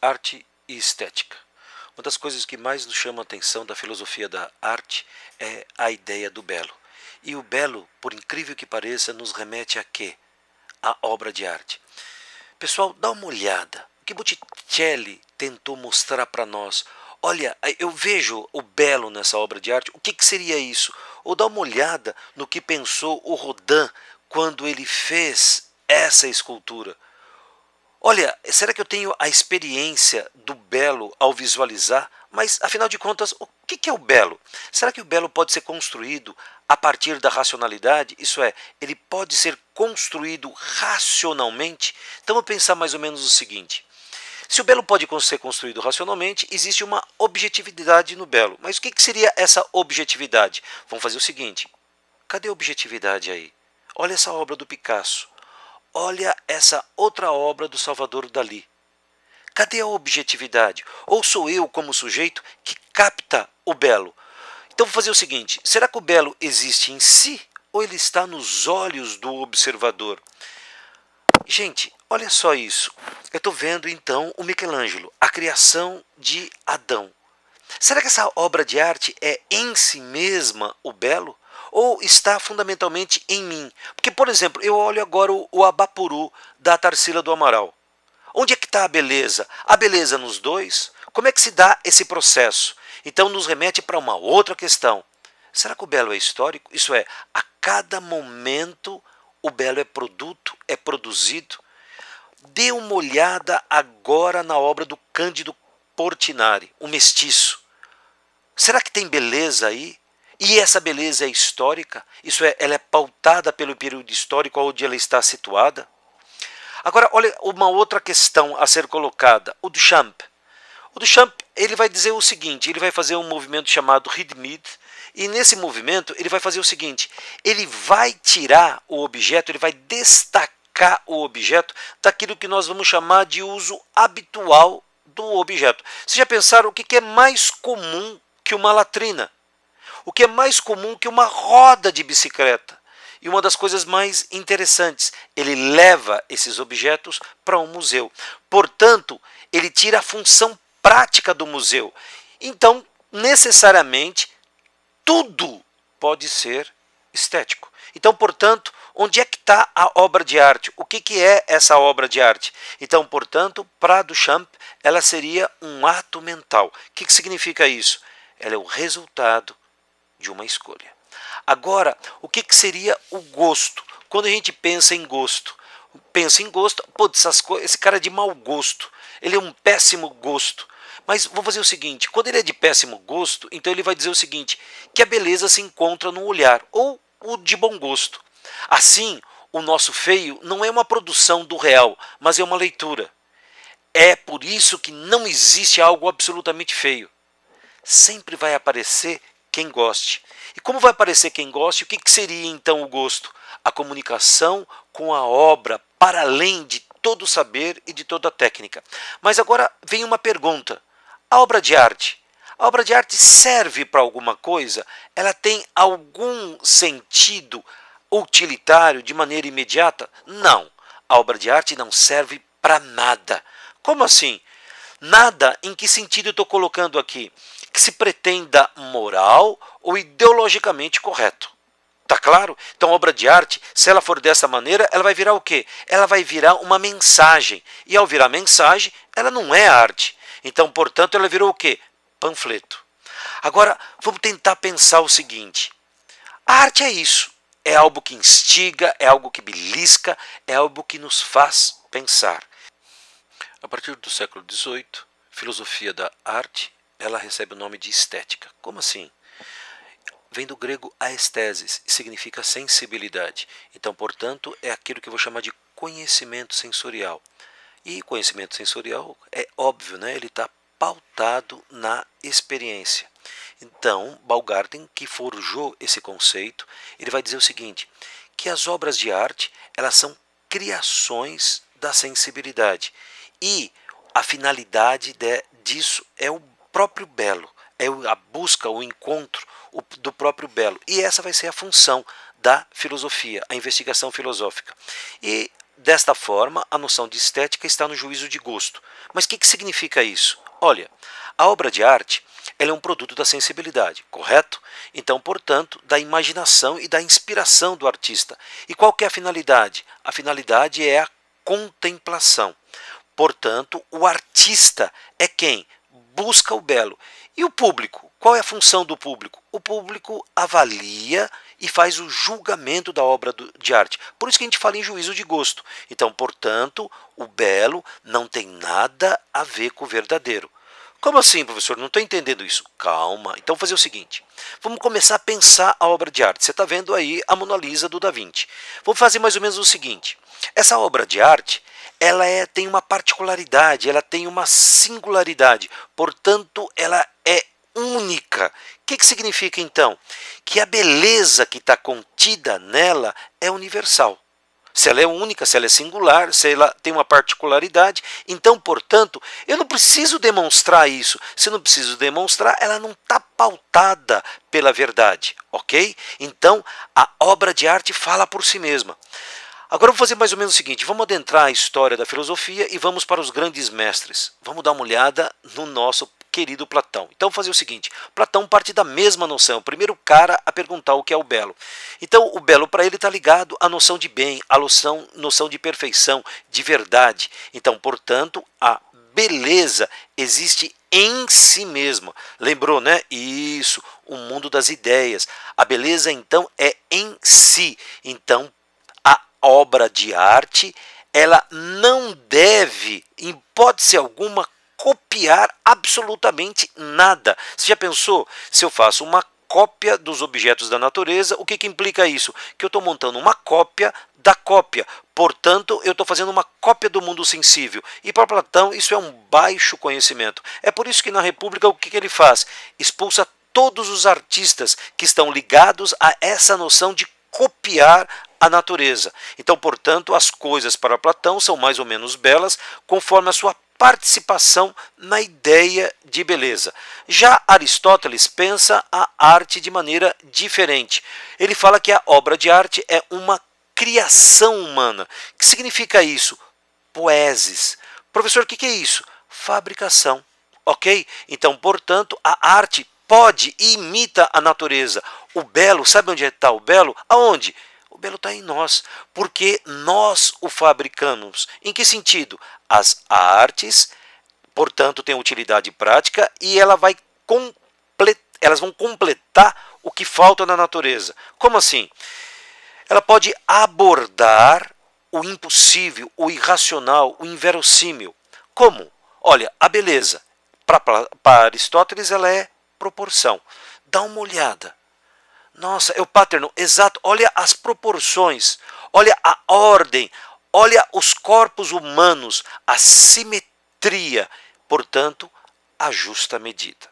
Arte e estética. Uma das coisas que mais nos chama a atenção da filosofia da arte é a ideia do belo. E o belo, por incrível que pareça, nos remete a quê? A obra de arte. Pessoal, dá uma olhada. O que Botticelli tentou mostrar para nós. Olha, eu vejo o belo nessa obra de arte. O que seria isso? Ou dá uma olhada no que pensou o Rodin quando ele fez essa escultura. Olha, será que eu tenho a experiência do belo ao visualizar? Mas, afinal de contas, o que é o belo? Será que o belo pode ser construído a partir da racionalidade? Isso é, ele pode ser construído racionalmente? Então, vou pensar mais ou menos o seguinte. Se o belo pode ser construído racionalmente, existe uma objetividade no belo. Mas o que seria essa objetividade? Vamos fazer o seguinte. Cadê a objetividade aí? Olha essa obra do Picasso. Olha essa outra obra do Salvador Dalí. Cadê a objetividade? Ou sou eu, como sujeito, que capta o belo? Então vou fazer o seguinte, será que o belo existe em si ou ele está nos olhos do observador? Gente, olha só isso. Eu estou vendo então o Michelangelo, a criação de Adão. Será que essa obra de arte é em si mesma o belo? Ou está fundamentalmente em mim? Porque, por exemplo, eu olho agora o Abapuru da Tarsila do Amaral. Onde é que está a beleza? A beleza nos dois? Como é que se dá esse processo? Então nos remete para uma outra questão. Será que o belo é histórico? Isso é, a cada momento o belo é produto, é produzido? Dê uma olhada agora na obra do Cândido Portinari, o Mestiço. Será que tem beleza aí? E essa beleza é histórica? Isso é, ela é pautada pelo período histórico onde ela está situada? Agora, olha uma outra questão a ser colocada, o Duchamp. O Duchamp, ele vai dizer o seguinte, ele vai fazer um movimento chamado Readmid, e nesse movimento ele vai fazer o seguinte, ele vai tirar o objeto, ele vai destacar o objeto daquilo que nós vamos chamar de uso habitual do objeto. Vocês já pensaram o que é mais comum que uma latrina? O que é mais comum que uma roda de bicicleta? E uma das coisas mais interessantes, ele leva esses objetos para um museu. Portanto, ele tira a função prática do museu. Então, necessariamente, tudo pode ser estético. Então, portanto, onde é que está a obra de arte? O que é essa obra de arte? Então, portanto, para Duchamp, ela seria um ato mental. O que significa isso? Ela é o resultado de uma escolha. Agora, o que seria o gosto? Quando a gente pensa em gosto, pô, esse cara é de mau gosto, ele é um péssimo gosto. Mas vamos fazer o seguinte, quando ele é de péssimo gosto, então ele vai dizer o seguinte, que a beleza se encontra no olhar, ou o de bom gosto. Assim, o nosso feio não é uma produção do real, mas é uma leitura. É por isso que não existe algo absolutamente feio. Sempre vai aparecer quem goste. E como vai aparecer quem goste, o que seria então o gosto? A comunicação com a obra, para além de todo o saber e de toda a técnica. Mas agora vem uma pergunta. A obra de arte serve para alguma coisa? Ela tem algum sentido utilitário de maneira imediata? Não. A obra de arte não serve para nada. Como assim? Nada, em que sentido eu estou colocando aqui? Que se pretenda moral ou ideologicamente correto. Tá claro? Então, a obra de arte, se ela for dessa maneira, ela vai virar o quê? Ela vai virar uma mensagem. E ao virar mensagem, ela não é arte. Então, portanto, ela virou o quê? Panfleto. Agora, vamos tentar pensar o seguinte. A arte é isso. É algo que instiga, é algo que belisca, é algo que nos faz pensar. A partir do século XVIII, filosofia da arte, ela recebe o nome de estética. Como assim? Vem do grego aesthesis e significa sensibilidade. Então, portanto, é aquilo que eu vou chamar de conhecimento sensorial. E conhecimento sensorial é óbvio, né? Ele está pautado na experiência. Então, Baumgarten, que forjou esse conceito, ele vai dizer o seguinte, que as obras de arte, elas são criações da sensibilidade. E a finalidade disso é o próprio belo, é a busca, o encontro do próprio belo. E essa vai ser a função da filosofia, a investigação filosófica. E desta forma, a noção de estética está no juízo de gosto. Mas o que significa isso? Olha, a obra de arte ela é um produto da sensibilidade, correto? Então, portanto, da imaginação e da inspiração do artista. E qual que é a finalidade? A finalidade é a contemplação. Portanto, o artista é quem busca o belo. E o público? Qual é a função do público? O público avalia e faz o julgamento da obra de arte. Por isso que a gente fala em juízo de gosto. Então, portanto, o belo não tem nada a ver com o verdadeiro. Como assim, professor? Não estou entendendo isso. Calma. Então, vou fazer o seguinte. Vamos começar a pensar a obra de arte. Você está vendo aí a Mona Lisa do Da Vinci. Vamos fazer mais ou menos o seguinte. Essa obra de arte, ela tem uma particularidade, ela tem uma singularidade. Portanto, ela é única. O que significa, então? Que a beleza que está contida nela é universal. Se ela é única, se ela é singular, se ela tem uma particularidade, então, portanto, eu não preciso demonstrar isso. Se eu não preciso demonstrar, ela não está pautada pela verdade, ok? Então, a obra de arte fala por si mesma. Agora vamos fazer mais ou menos o seguinte, vamos adentrar a história da filosofia e vamos para os grandes mestres. Vamos dar uma olhada no nosso querido Platão. Então, vamos fazer o seguinte, Platão parte da mesma noção, o primeiro cara a perguntar o que é o belo. Então, o belo para ele está ligado à noção de bem, à noção de perfeição, de verdade. Então, portanto, a beleza existe em si mesma. Lembrou, né? Isso, o mundo das ideias. A beleza, então, é em si. Então, a obra de arte, ela não deve, em hipótese alguma, copiar absolutamente nada. Você já pensou? Se eu faço uma cópia dos objetos da natureza, o que implica isso? Que eu estou montando uma cópia da cópia. Portanto, eu estou fazendo uma cópia do mundo sensível. E para Platão, isso é um baixo conhecimento. É por isso que na República, o que ele faz? Expulsa todos os artistas que estão ligados a essa noção de copiar a natureza. Então, portanto, as coisas para Platão são mais ou menos belas conforme a sua participação na ideia de beleza. Já Aristóteles pensa a arte de maneira diferente. Ele fala que a obra de arte é uma criação humana. O que significa isso? Poesis. Professor, o que é isso? Fabricação. Ok? Então, portanto, a arte pode e imita a natureza. O belo, sabe onde está o belo? Aonde? O belo está em nós, porque nós o fabricamos. Em que sentido? As artes, portanto, têm utilidade prática e elas vão completar o que falta na natureza. Como assim? Ela pode abordar o impossível, o irracional, o inverossímil. Como? Olha, a beleza, para Aristóteles, ela é proporção. Dá uma olhada. Nossa, é o pattern, exato. Olha as proporções, olha a ordem, olha os corpos humanos, a simetria, portanto, a justa medida.